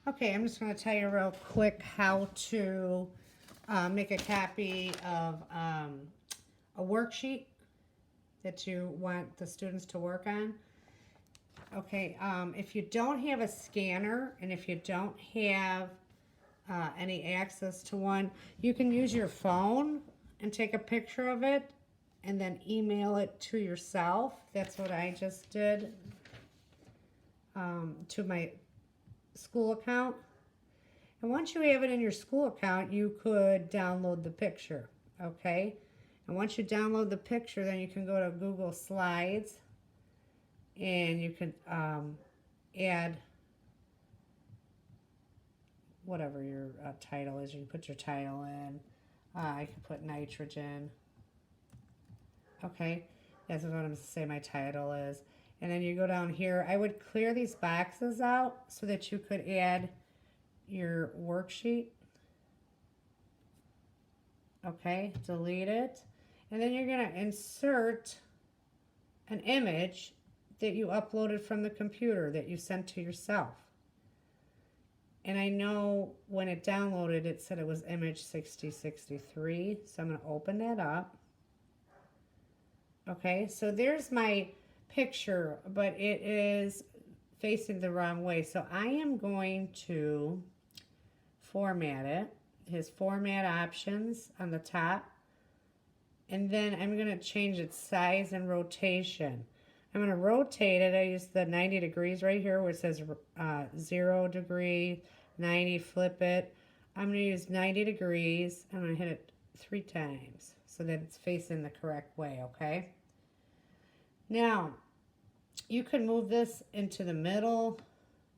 Okay, I'm just going to tell you real quick how to make a copy of a worksheet that you want the students to work on. Okay, if you don't have a scanner and if you don't have any access to one, you can use your phone and take a picture of it and then email it to yourself. That's what I just did to my school account. And once you have it in your school account, you could download the picture, okay? And once you download the picture, then you can go to Google Slides and you can add whatever your title is. You can put your title in. I can put nitrogen. Okay, that's what I'm going to say my title is. And then you go down here. I would clear these boxes out so that you could add your worksheet. Okay, delete it. And then you're going to insert an image that you uploaded from the computer that you sent to yourself. And I know when it downloaded, it said it was image 6063. So I'm going to open that up. Okay, so there's my picture, but it is facing the wrong way. So I am going to format it. His format options on the top. And then I'm going to change its size and rotation. I'm going to rotate it. I use the 90 degrees right here where it says 0 degree, 90, flip it. I'm going to use 90 degrees. I'm going to hit it 3 times so that it's facing the correct way, okay? Now, you can move this into the middle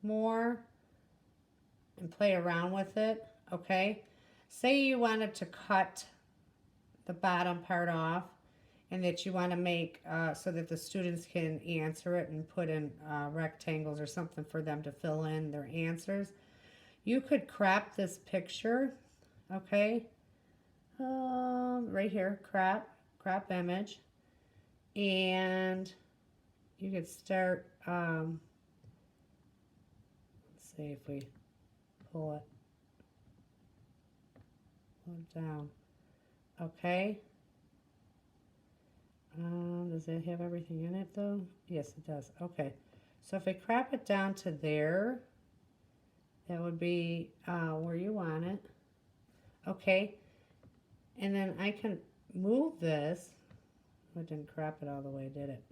more and play around with it, okay? Say you wanted to cut the bottom part off and that you want to make so that the students can answer it and put in rectangles or something for them to fill in their answers. You could crop this picture, okay? Right here, crop image. And you could start, let's see if we pull it down. Okay. Does it have everything in it though? Yes, it does. Okay. So if I crop it down to there, that would be where you want it. Okay. And then I can move this. I didn't crop it all the way, did it?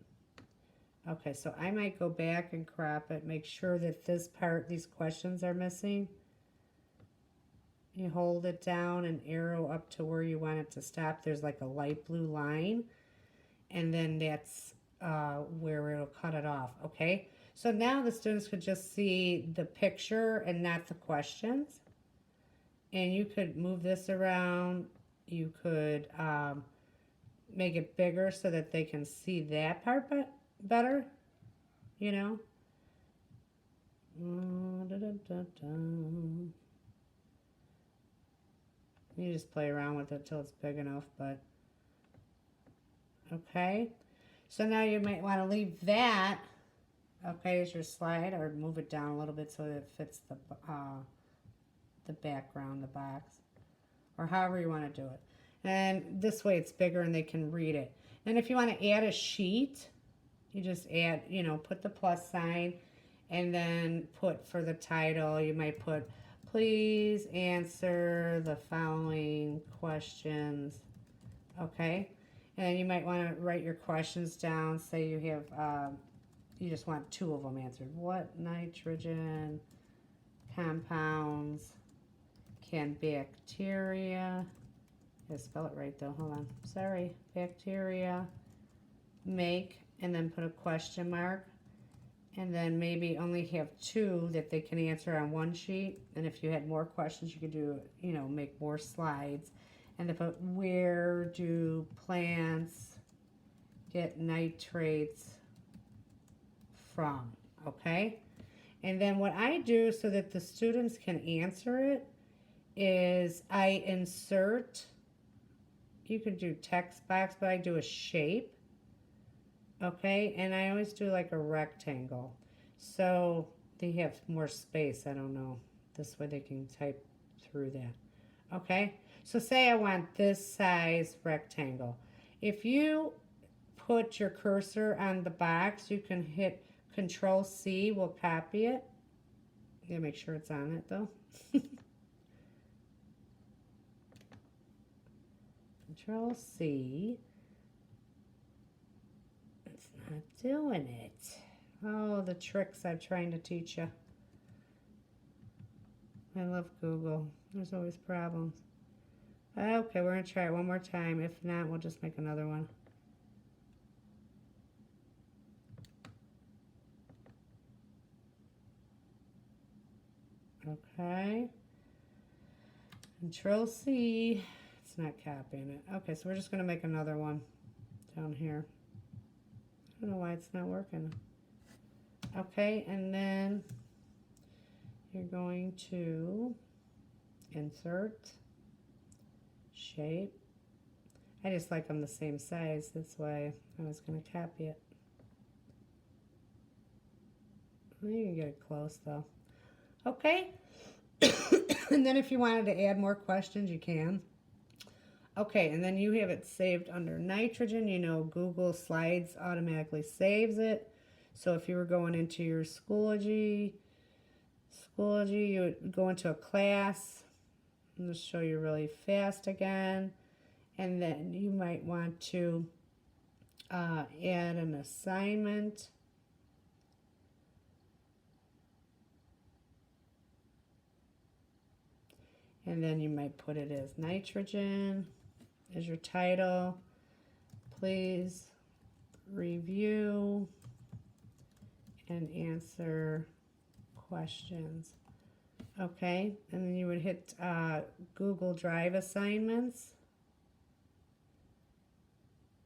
Okay, so I might go back and crop it, make sure that this part, these questions are missing. You hold it down and arrow up to where you want it to stop. There's like a light blue line, and then that's where it'll cut it off, okay? So now the students could just see the picture and not the questions. And you could move this around. You could make it bigger so that they can see that part better, you know. You just play around with it till it's big enough, but okay. So now you might want to leave that, okay, as your slide, or move it down a little bit so that it fits the background, the box, or however you want to do it. And this way it's bigger and they can read it. And if you want to add a sheet, you just add, you know, put the plus sign and then put for the title, you might put, please answer the following questions, okay? And you might want to write your questions down. Say you have, you just want 2 of them answered. What nitrogen compounds can bacteria, I spell it right though, hold on, sorry, bacteria make, and then put a question mark, and then maybe only have 2 that they can answer on one sheet, and if you had more questions you could do, you know, make more slides, and then put where do plants get nitrates from, okay? And then what I do so that the students can answer it is I insert, you could do text box, but I do a shape, okay? And I always do like a rectangle. So they have more space, I don't know. This way they can type through that. Okay, so say I want this size rectangle. If you put your cursor on the box, you can hit Control C, will copy it. You gotta make sure it's on it though. Control C. It's not doing it. Oh, the tricks I'm trying to teach you. I love Google. There's always problems. Okay, we're going to try it one more time. If not, we'll just make another one. Okay. Control C. It's not copying it. Okay, so we're just going to make another one down here. I don't know why it's not working. Okay, and then you're going to insert, shape. I just like them the same size. That's why I was going to copy it. You can get it close though. Okay. And then if you wanted to add more questions, you can. Okay, and then you have it saved under nitrogen. You know, Google Slides automatically saves it. So if you were going into your Schoology, you would go into a class. I'm going to show you really fast again. And then you might want to add an assignment. And then you might put it as nitrogen as your title. Please review and answer questions. Okay, and then you would hit Google Drive assignments.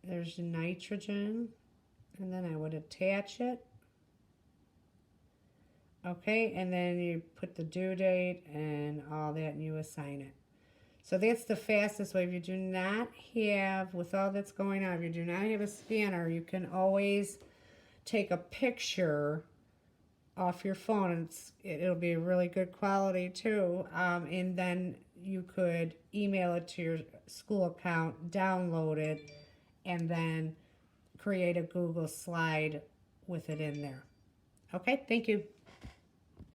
There's your nitrogen, and then I would attach it. Okay, and then you put the due date and all that, and you assign it. So that's the fastest way. If you do not have, with all that's going on, if you do not have a scanner, you can always take a picture off your phone, and it'll be really good quality too, and then you could email it to your school account, download it, and then create a Google slide with it in there. Okay, thank you.